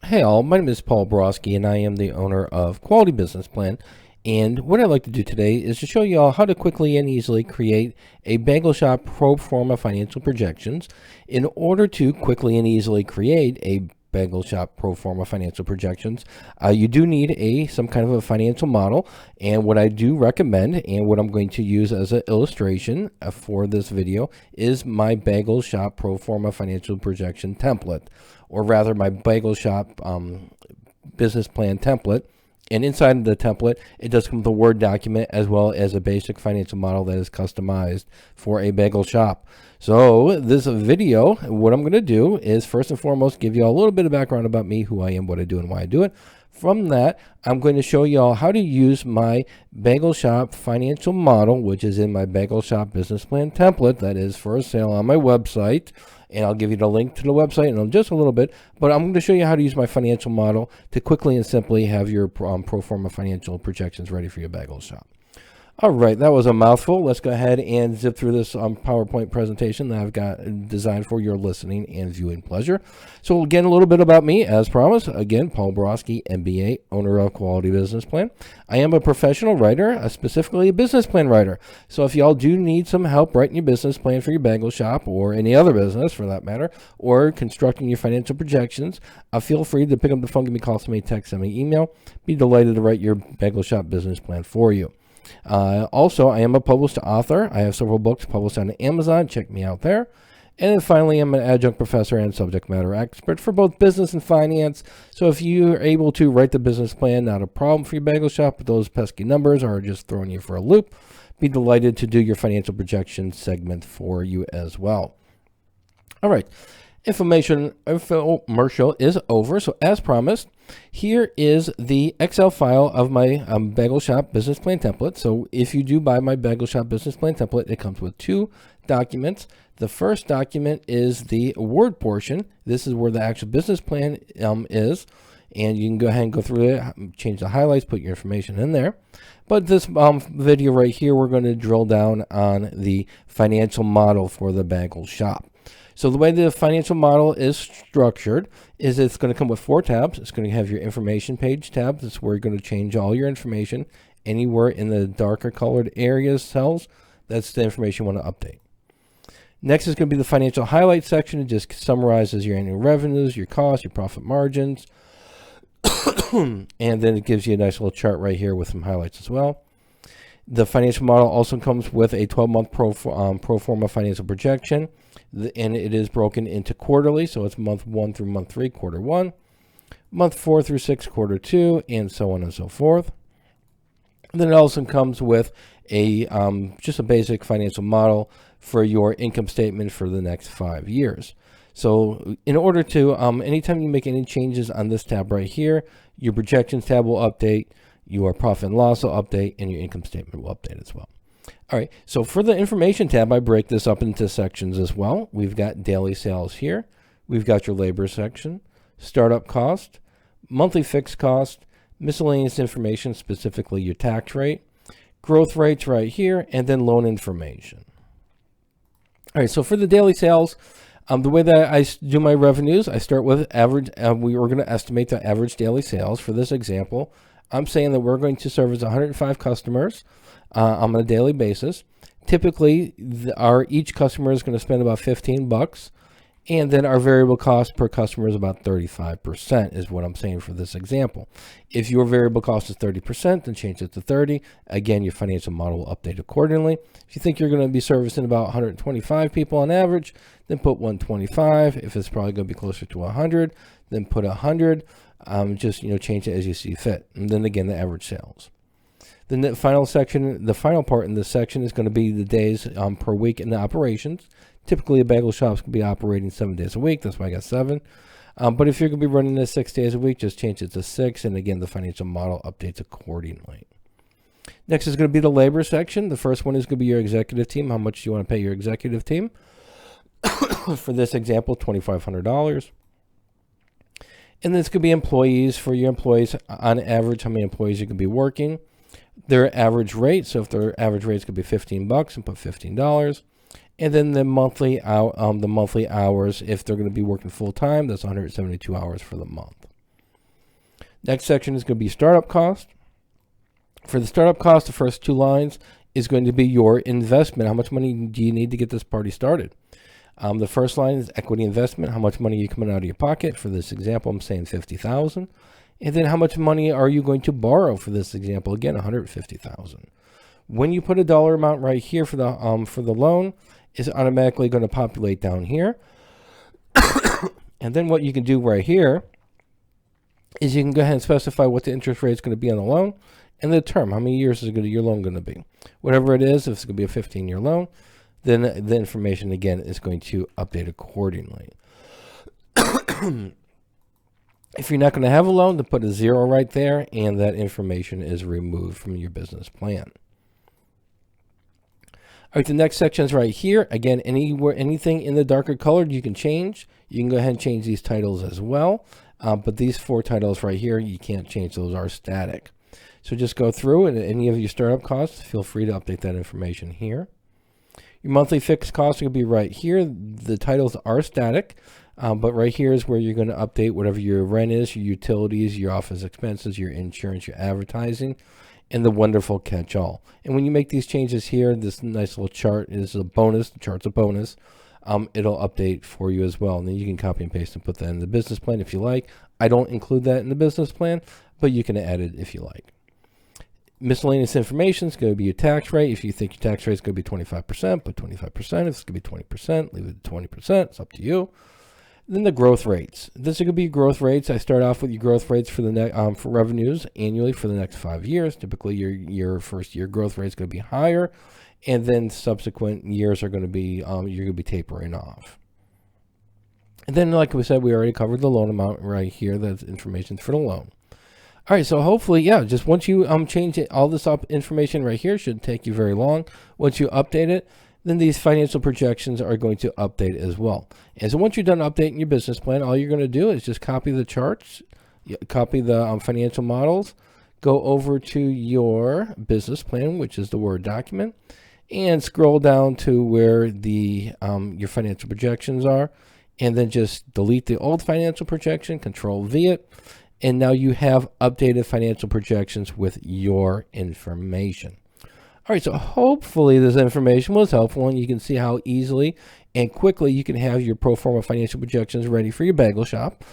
Hey all, my name is Paul Borowski and I am the owner of Quality Business Plan. And what I'd like to do today is to show you all how to quickly and easily create a Bagel Shop pro forma financial projections. In order to quickly and easily create a Bagel Shop pro forma financial projections, you do need some kind of a financial model. And what I do recommend, and what I'm going to use as an illustration for this video, is my Bagel Shop pro forma financial projection template, or rather my Bagel Shop business plan template. And inside of the template, it does come with a Word document as well as a basic financial model that is customized for a bagel shop. So this video, what I'm going to do is first and foremost give you all a little bit of background about me, who I am, what I do, and why I do it. From that, I'm going to show you all how to use my Bagel Shop financial model, which is in my Bagel Shop business plan template that is for sale on my website. And I'll give you the link to the website in just a little bit. But I'm going to show you how to use my financial model to quickly and simply have your pro forma financial projections ready for your bagel shop. All right, that was a mouthful. Let's go ahead and zip through this PowerPoint presentation that I've got designed for your listening and viewing pleasure. So again, a little bit about me, as promised. Again, Paul Borowski, MBA, owner of Quality Business Plan. I am a professional writer, specifically a business plan writer. So if y'all do need some help writing your business plan for your bagel shop or any other business for that matter, or constructing your financial projections, feel free to pick up the phone, give me a call, send me a text, send me an email. Be delighted to write your bagel shop business plan for you. Also, I am a published author. I have several books published on Amazon. Check me out there. And then finally, I'm an adjunct professor and subject matter expert for both business and finance. So if you're able to write the business plan, not a problem for your bagel shop, but those pesky numbers are just throwing you for a loop, be delighted to do your financial projection segment for you as well. All right. Infomercial is over. So as promised, here is the Excel file of my Bagel Shop business plan template. So if you do buy my Bagel Shop business plan template, it comes with two documents. The first document is the Word portion. This is where the actual business plan is. And you can go ahead and go through it, change the highlights, put your information in there. But this video right here, we're going to drill down on the financial model for the Bagel Shop. So the way the financial model is structured is it's going to come with 4 tabs. It's going to have your information page tab. That's where you're going to change all your information. Anywhere in the darker colored areas, cells, that's the information you want to update. Next is going to be the financial highlights section. It just summarizes your annual revenues, your costs, your profit margins. And then it gives you a nice little chart right here with some highlights as well. The financial model also comes with a 12-month pro forma financial projection, and it is broken into quarterly, so it's month 1 through month 3, quarter 1, month 4 through 6, quarter 2, and so on and so forth. And then it also comes with just a basic financial model for your income statement for the next 5 years. So in order to, anytime you make any changes on this tab right here, your projections tab will update, your profit and loss will update, and your income statement will update as well. All right, so for the information tab, I break this up into sections as well. We've got daily sales here. We've got your labor section, startup cost, monthly fixed cost, miscellaneous information, specifically your tax rate, growth rates right here, and then loan information. All right, so for the daily sales, the way that I do my revenues, I start with average. We were going to estimate the average daily sales. For this example, I'm saying that we're going to service 105 customers on a daily basis. Typically, each customer is going to spend about $15, and then our variable cost per customer is about 35%, is what I'm saying for this example. If your variable cost is 30%, then change it to 30. Again, your financial model will update accordingly. If you think you're going to be servicing about 125 people on average, then put 125. If it's probably going to be closer to 100, then put 100. Just change it as you see fit. And then again, the average sales. Then the final section, the final part in this section is going to be the days per week in the operations. Typically, a bagel shop can be operating 7 days a week. That's why I got 7. But if you're going to be running this 6 days a week, just change it to 6. And again, the financial model updates accordingly. Next is going to be the labor section. The first one is going to be your executive team. How much do you want to pay your executive team? For this example, $2,500. And this could be employees. For your employees, on average, how many employees you can be working. Their average rate. So if their average rate is going to be $15, and put $15. And then the monthly hours, if they're going to be working full time, that's 172 hours for the month. Next section is going to be startup cost. For the startup cost, the first 2 lines is going to be your investment. How much money do you need to get this party started? The first line is equity investment. How much money are you coming out of your pocket? For this example, I'm saying $50,000. And then how much money are you going to borrow for this example? Again, $150,000. When you put a dollar amount right here for the loan, it's automatically going to populate down here. And then what you can do right here is you can go ahead and specify what the interest rate is going to be on the loan and the term. How many years is your loan going to be? Whatever it is, if it's going to be a 15-year loan, then the information, again, is going to update accordingly. If you're not going to have a loan, then put a 0 right there, and that information is removed from your business plan. All right, the next section is right here. Again, anything in the darker colored you can change. You can go ahead and change these titles as well. But these 4 titles right here, you can't change. Those are static. So just go through, and any of your startup costs, feel free to update that information here. Your monthly fixed costs will be right here. The titles are static, but right here is where you're going to update whatever your rent is, your utilities, your office expenses, your insurance, your advertising, and the wonderful catch-all. And when you make these changes here, this nice little chart is a bonus. The chart's a bonus. It'll update for you as well. And then you can copy and paste and put that in the business plan if you like. I don't include that in the business plan, but you can add it if you like. Miscellaneous information is going to be your tax rate. If you think your tax rate is going to be 25%, put 25%. If it's going to be 20%, leave it at 20%. It's up to you. Then the growth rates. This is going to be growth rates. I start off with your growth rates for the for revenues annually for the next 5 years. Typically, your first year growth rate is going to be higher, and then subsequent years are going to be you're going to be tapering off. And then, like we said, we already covered the loan amount right here. That's information for the loan. All right, so hopefully, yeah, just once you change it, all this information right here shouldn't take you very long. Once you update it, then these financial projections are going to update as well. And so once you're done updating your business plan, all you're going to do is just copy the charts, copy the financial models, go over to your business plan, which is the Word document, and scroll down to where the your financial projections are, and then just delete the old financial projection, Control-V it, and now you have updated financial projections with your information. All right, so hopefully this information was helpful, and you can see how easily and quickly you can have your pro forma financial projections ready for your bagel shop.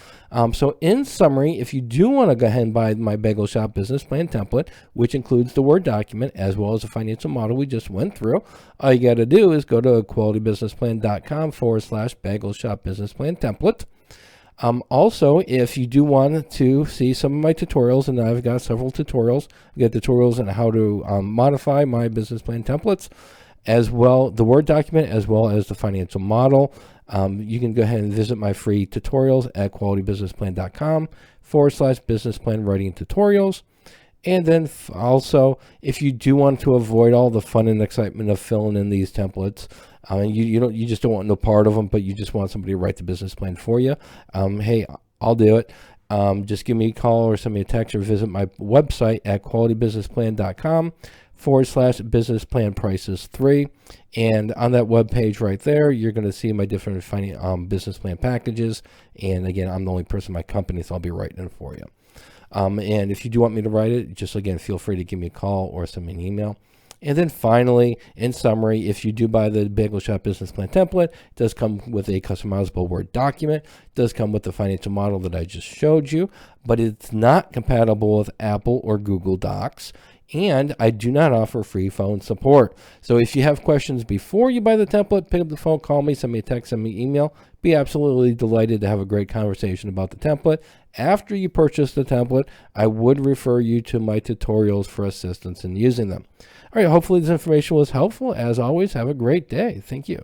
So in summary, if you do want to go ahead and buy my bagel shop business plan template, which includes the Word document as well as the financial model we just went through, all you got to do is go to qualitybusinessplan.com/bagel shop business plan template. Also, if you do want to see some of my tutorials, and I've got several tutorials, I've got tutorials on how to modify my business plan templates, as well the Word document, as well as the financial model. You can go ahead and visit my free tutorials at qualitybusinessplan.com/business plan writing tutorials. And then also, if you do want to avoid all the fun and excitement of filling in these templates, you just don't want no part of them, but you just want somebody to write the business plan for you, hey, I'll do it. Just give me a call or send me a text or visit my website at qualitybusinessplan.com/business plan prices 3. And on that web page right there, you're going to see my different business plan packages. And again, I'm the only person in my company, so I'll be writing it for you. And if you do want me to write it, just again, feel free to give me a call or send me an email. And then finally, in summary, if you do buy the Bagel Shop Business Plan template, it does come with a customizable Word document. It does come with the financial model that I just showed you, but it's not compatible with Apple or Google Docs. And I do not offer free phone support. So if you have questions before you buy the template, pick up the phone, call me, send me a text, send me an email. Be absolutely delighted to have a great conversation about the template. After you purchase the template, I would refer you to my tutorials for assistance in using them. All right, hopefully this information was helpful. As always, have a great day. Thank you.